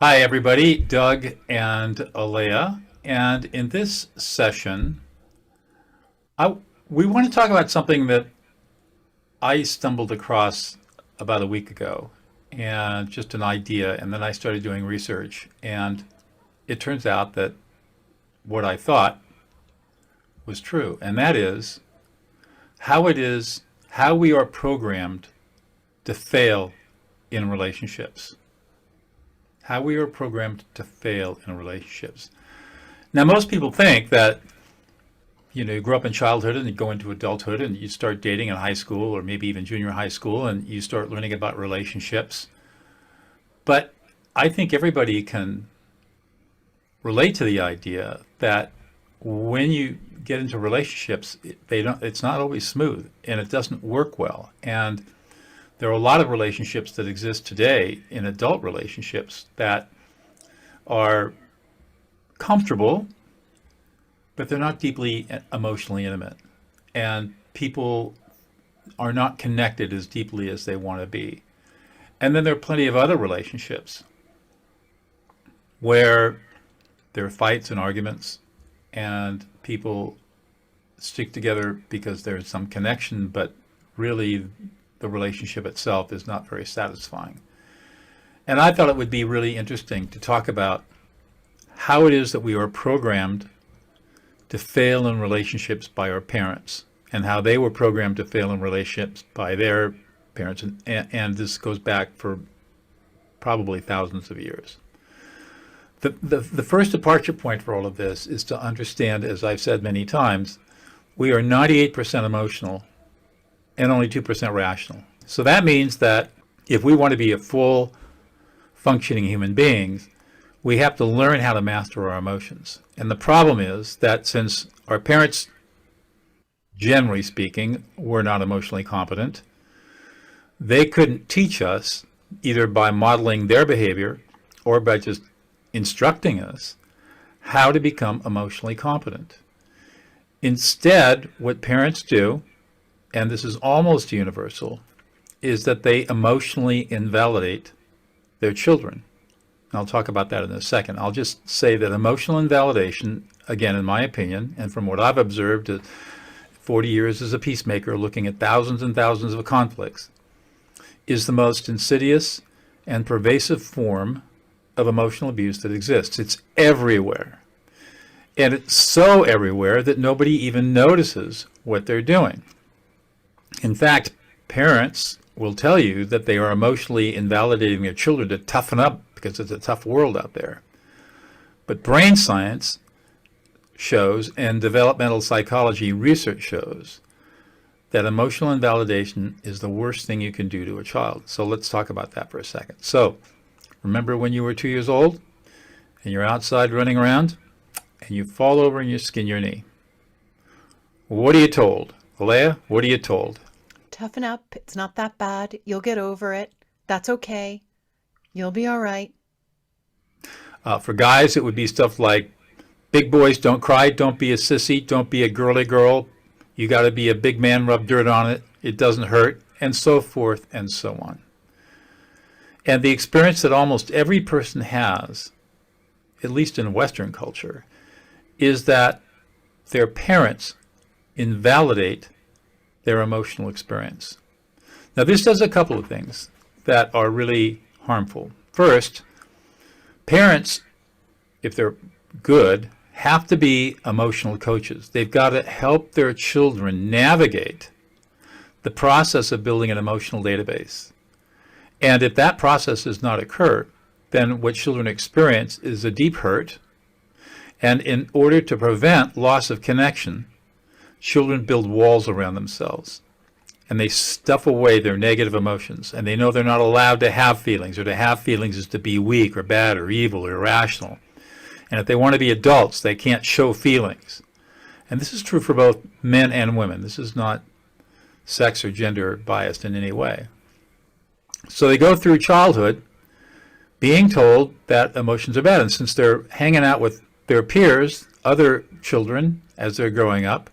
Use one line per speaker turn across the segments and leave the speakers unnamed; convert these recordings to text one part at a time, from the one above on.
Hi, everybody. Doug and Alea. And in this session, I, we want to talk about something that I stumbled across about a week ago, and just an idea. And then I started doing research. And it turns out that what I thought was true. And that is how we are programmed to fail in relationships. How we are programmed to fail in relationships. Now, most people think that, you grow up in childhood and you go into adulthood and you start dating in high school or maybe even junior high school and you start learning about relationships. But I think everybody can relate to the idea that when you get into relationships, it's not always smooth and it doesn't work well. And there are a lot of relationships that exist today in adult relationships that are comfortable, but they're not deeply emotionally intimate. And people are not connected as deeply as they want to be. And then there are plenty of other relationships where there are fights and arguments, and people stick together because there's some connection, but really the relationship itself is not very satisfying. And I thought it would be really interesting to talk about how it is that we are programmed to fail in relationships by our parents, and how they were programmed to fail in relationships by their parents. And this goes back for probably thousands of years. The first departure point for all of this is to understand, as I've said many times, we are 98% emotional and only 2% rational. So that means that if we want to be a full functioning human beings, we have to learn how to master our emotions. And the problem is that since our parents, generally speaking, were not emotionally competent, they couldn't teach us, either by modeling their behavior or by just instructing us, how to become emotionally competent. Instead, what parents do, and this is almost universal, is that they emotionally invalidate their children. I'll talk about that in a second. I'll just say that emotional invalidation, again, in my opinion, and from what I've observed at 40 years as a peacemaker looking at thousands and thousands of conflicts, is the most insidious and pervasive form of emotional abuse that exists. It's everywhere. And it's so everywhere that nobody even notices what they're doing. In fact, parents will tell you that they are emotionally invalidating their children to toughen up because it's a tough world out there. But brain science shows, and developmental psychology research shows, that emotional invalidation is the worst thing you can do to a child. So let's talk about that for a second. So remember when you were 2 years old and you're outside running around and you fall over and you skin your knee. What are you told? Alea, what are you told?
Toughen up. It's not that bad. You'll get over it. That's okay. You'll be all right.
For guys, it would be stuff like, big boys don't cry, don't be a sissy, don't be a girly girl. You got to be a big man, rub dirt on it. It doesn't hurt, and so forth and so on. And the experience that almost every person has, at least in Western culture, is that their parents invalidate their emotional experience. Now, this does a couple of things that are really harmful. First, parents, if they're good, have to be emotional coaches. They've got to help their children navigate the process of building an emotional database. And if that process does not occur, then what children experience is a deep hurt. And in order to prevent loss of connection, children build walls around themselves. And they stuff away their negative emotions. And they know they're not allowed to have feelings, or to have feelings is to be weak or bad or evil or irrational. And if they want to be adults, they can't show feelings. And this is true for both men and women. This is not sex or gender biased in any way. So they go through childhood being told that emotions are bad. And since they're hanging out with their peers, other children, as they're growing up,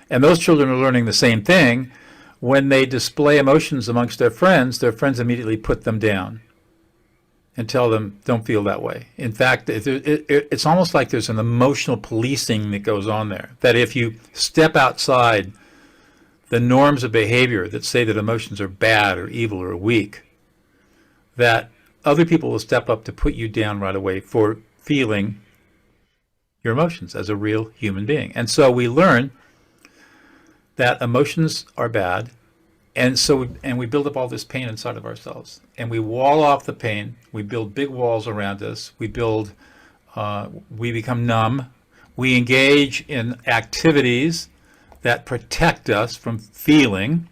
and those children are learning the same thing, when they display emotions amongst their friends immediately put them down. and tell them, don't feel that way. In fact, it's almost like there's an emotional policing that goes on there. That if you step outside the norms of behavior that say that emotions are bad or evil or weak, that other people will step up to put you down right away for feeling your emotions as a real human being. And so we learn that emotions are bad, and we build up all this pain inside of ourselves, and we wall off the pain. We build big walls around us. We become numb. We engage in activities that protect us from feeling.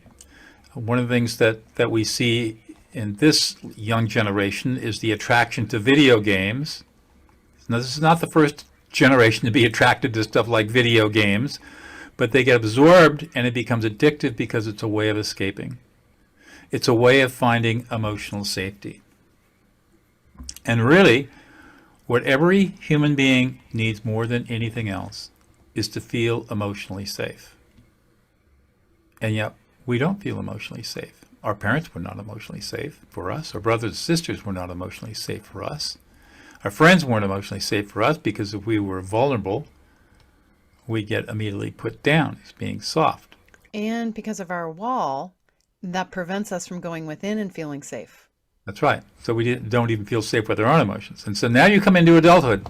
One of the things that we see in this young generation is the attraction to video games. Now, this is not the first generation to be attracted to stuff like video games, but they get absorbed and it becomes addictive because it's a way of escaping. It's a way of finding emotional safety. And really, what every human being needs more than anything else is to feel emotionally safe. And yet, we don't feel emotionally safe. Our parents were not emotionally safe for us. Our brothers and sisters were not emotionally safe for us. Our friends weren't emotionally safe for us because if we were vulnerable, we get immediately put down as being soft.
And because of our wall, that prevents us from going within and feeling safe.
That's right. So we don't even feel safe with our own emotions. And so now you come into adulthood,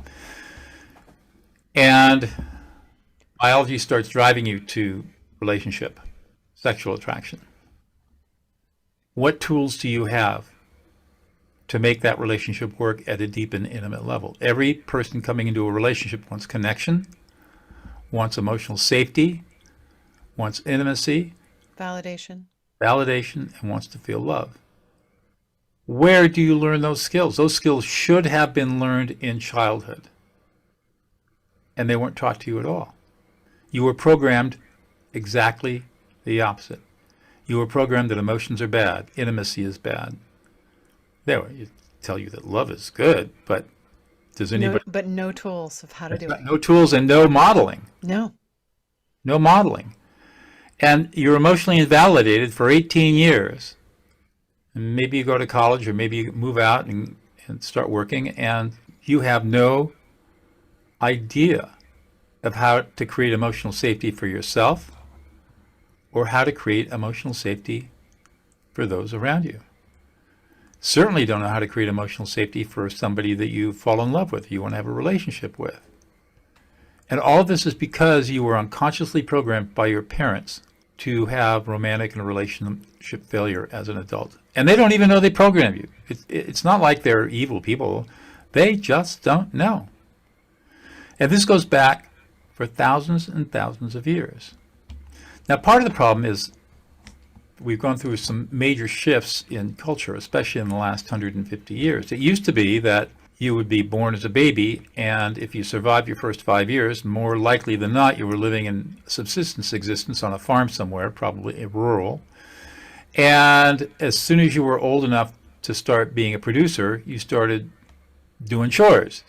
and biology starts driving you to relationship, sexual attraction. What tools do you have to make that relationship work at a deep and intimate level? Every person coming into a relationship wants connection, wants emotional safety, wants intimacy,
Validation,
and wants to feel love. Where do you learn those skills? Those skills should have been learned in childhood, and they weren't taught to you at all. You were programmed exactly the opposite. You were programmed that emotions are bad, intimacy is bad. They tell you that love is good, but does anybody?
but no tools of how to do it.
No tools and no modeling.
No.
No modeling. And you're emotionally invalidated for 18 years. And maybe you go to college, or maybe you move out and start working, and you have no idea of how to create emotional safety for yourself or how to create emotional safety for those around you. Certainly don't know how to create emotional safety for somebody that you fall in love with, you want to have a relationship with. And all of this is because you were unconsciously programmed by your parents to have romantic and relationship failure as an adult. And they don't even know they programmed you. It's not like they're evil people. They just don't know. And this goes back for thousands and thousands of years. Now, part of the problem is we've gone through some major shifts in culture, especially in the last 150 years. It used to be that you would be born as a baby, and if you survived your first 5 years, more likely than not, you were living in subsistence existence on a farm somewhere, probably rural. And as soon as you were old enough to start being a producer, you started doing chores.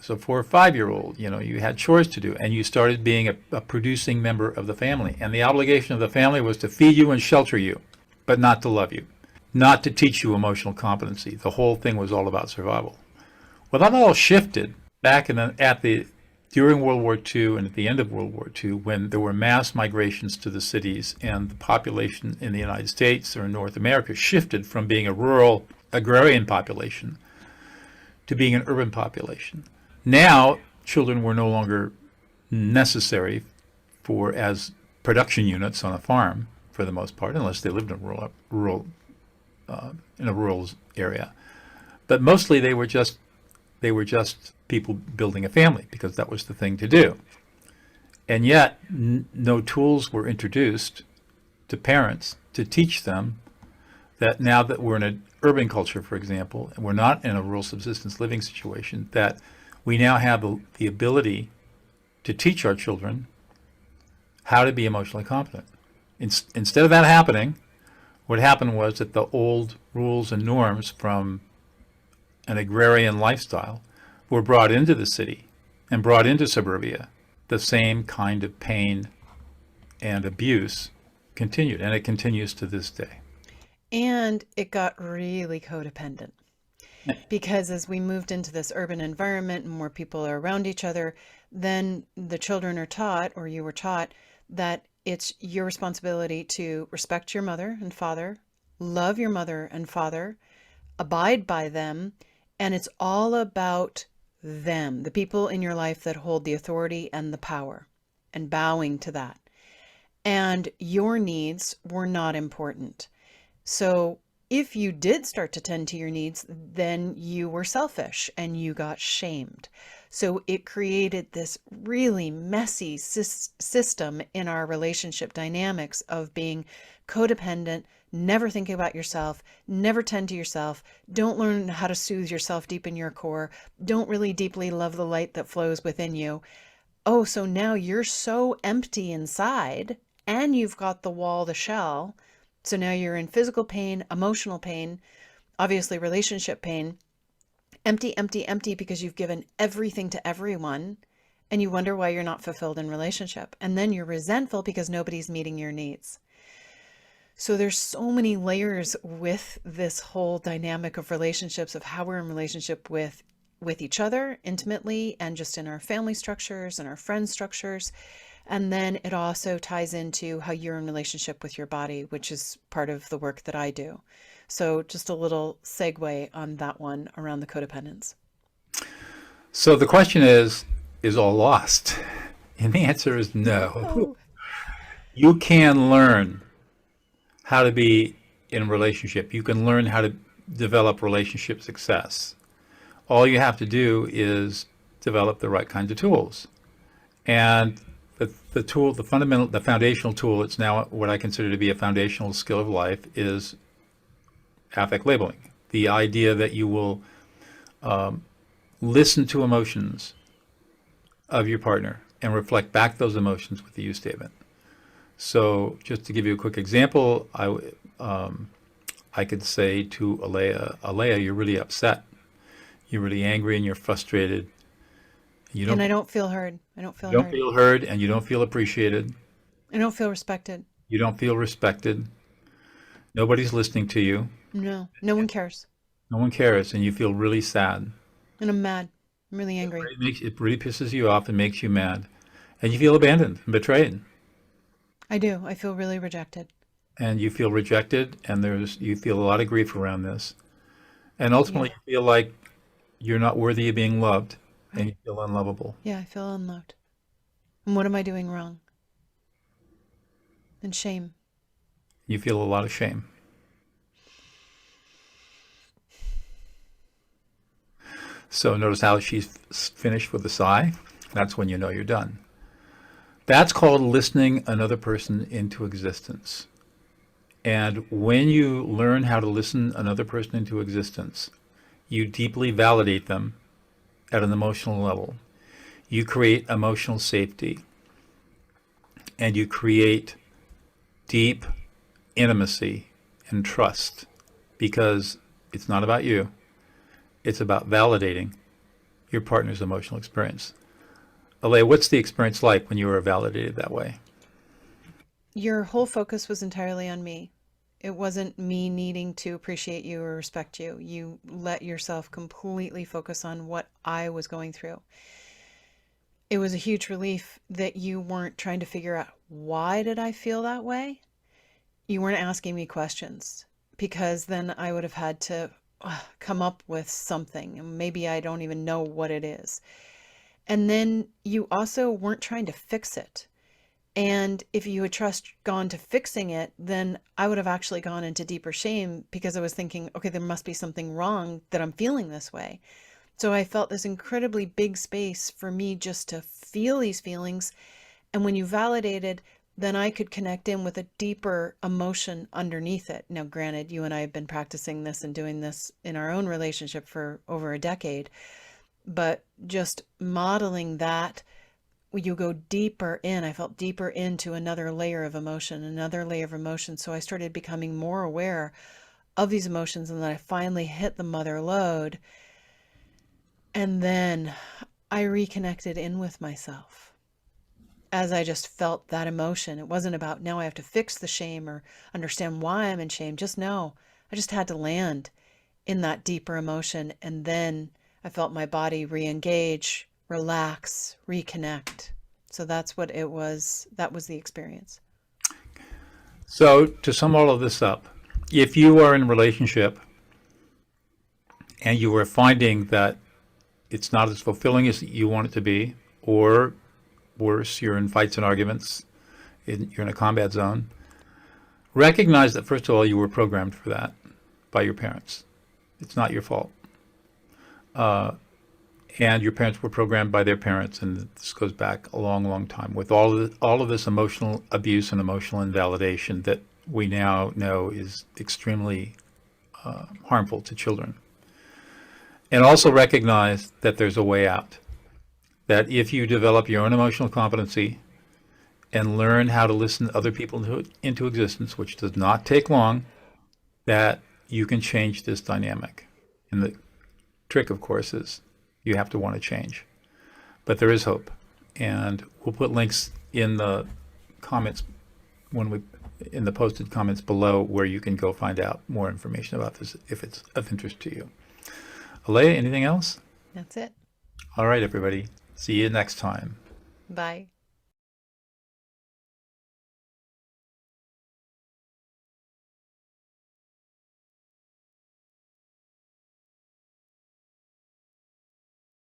So 4 or 5-year-old, you had chores to do, and you started being a producing member of the family. And the obligation of the family was to feed you and shelter you, but not to love you, not to teach you emotional competency. The whole thing was all about survival. Well, that all shifted back during World War II and at the end of World War II, when there were mass migrations to the cities, and the population in the United States or in North America shifted from being a rural agrarian population to being an urban population. Now, children were no longer necessary as production units on a farm, for the most part, unless they lived in a rural area. But mostly they were just people building a family because that was the thing to do. And yet, no tools were introduced to parents to teach them that now that we're in an urban culture, for example, and we're not in a rural subsistence living situation, that we now have the ability to teach our children how to be emotionally competent. Instead of that happening, what happened was that the old rules and norms from an agrarian lifestyle were brought into the city and brought into suburbia. The same kind of pain and abuse continued, and it continues to this day.
And it got really codependent. Because as we moved into this urban environment and more people are around each other, then the children are taught, or you were taught, that it's your responsibility to respect your mother and father, love your mother and father, abide by them, and it's all about them, the people in your life that hold the authority and the power, and bowing to that. And your needs were not important. So if you did start to tend to your needs, then you were selfish and you got shamed. So it created this really messy system in our relationship dynamics of being codependent, never thinking about yourself, never tend to yourself, don't learn how to soothe yourself deep in your core, don't really deeply love the light that flows within you. Oh, so now you're so empty inside and you've got the wall, the shell. So now you're in physical pain, emotional pain, obviously relationship pain, empty, empty, empty because you've given everything to everyone and you wonder why you're not fulfilled in relationship. And then you're resentful because nobody's meeting your needs. So there's so many layers with this whole dynamic of relationships, of how we're in relationship with each other intimately and just in our family structures and our friend structures. And then it also ties into how you're in relationship with your body, which is part of the work that I do. So just a little segue on that one around the codependence.
So the question is all lost? And the answer is no.
Oh,
You can learn how to be in a relationship. You can learn how to develop relationship success. All you have to do is develop the right kinds of tools. And the tool, the foundational tool, it's now what I consider to be a foundational skill of life, is affect labeling. The idea that you will listen to emotions of your partner and reflect back those emotions with the you statement. So just to give you a quick example, I could say to Alea, you're really upset. You're really angry and you're frustrated. You
and
don't
I don't feel heard. I don't feel
you don't
heard.
feel heard and you don't feel appreciated.
I don't feel respected.
You don't feel respected. Nobody's listening to you.
No, no one cares.
No one cares, and you feel really sad.
And I'm mad. I'm really angry.
It really pisses you off and makes you mad, and you feel abandoned and betrayed,
I do. I feel really rejected.
and you feel rejected, and you feel a lot of grief around this, and ultimately
Yeah,
you feel like you're not worthy of being loved, and
right.
you feel unlovable.
Yeah, I feel unloved. And what am I doing wrong? And shame.
You feel a lot of shame. So notice how she's finished with a sigh. That's when you know you're done. That's called listening another person into existence. And when you learn how to listen another person into existence, you deeply validate them at an emotional level. You create emotional safety and you create deep intimacy and trust because it's not about you. It's about validating your partner's emotional experience. Alea, what's the experience like when you were validated that way?
Your whole focus was entirely on me. It wasn't me needing to appreciate you or respect you. You let yourself completely focus on what I was going through. It was a huge relief that you weren't trying to figure out why did I feel that way? You weren't asking me questions because then I would have had to come up with something and maybe I don't even know what it is. And then you also weren't trying to fix it. And if you had gone to fixing it, then I would have actually gone into deeper shame because I was thinking, okay, there must be something wrong that I'm feeling this way. So I felt this incredibly big space for me just to feel these feelings. And when you validated, then I could connect in with a deeper emotion underneath it. Now, granted, you and I have been practicing this and doing this in our own relationship for over a decade, but just modeling that, you go deeper in. I felt deeper into another layer of emotion, another layer of emotion. So I started becoming more aware of these emotions, and then I finally hit the mother lode. And then I reconnected in with myself as I just felt that emotion. It wasn't about now I have to fix the shame or understand why I'm in shame. Just no, I just had to land in that deeper emotion. And then I felt my body re-engage, relax, reconnect. So that's what it was. That was the experience.
So to sum all of this up, if you are in a relationship and you are finding that it's not as fulfilling as you want it to be, or worse, you're in fights and arguments, you're in a combat zone, recognize that, first of all, you were programmed for that by your parents. It's not your fault. And your parents were programmed by their parents, and this goes back a long, long time, with all of this emotional abuse and emotional invalidation that we now know is extremely harmful to children. And also recognize that there's a way out. That if you develop your own emotional competency and learn how to listen to other people into existence, which does not take long, that you can change this dynamic. And the trick, of course, is you have to want to change. But there is hope. And we'll put links in the comments in the posted comments below where you can go find out more information about this if it's of interest to you. Alea, anything else?
That's it.
All right, everybody. See you next time.
Bye.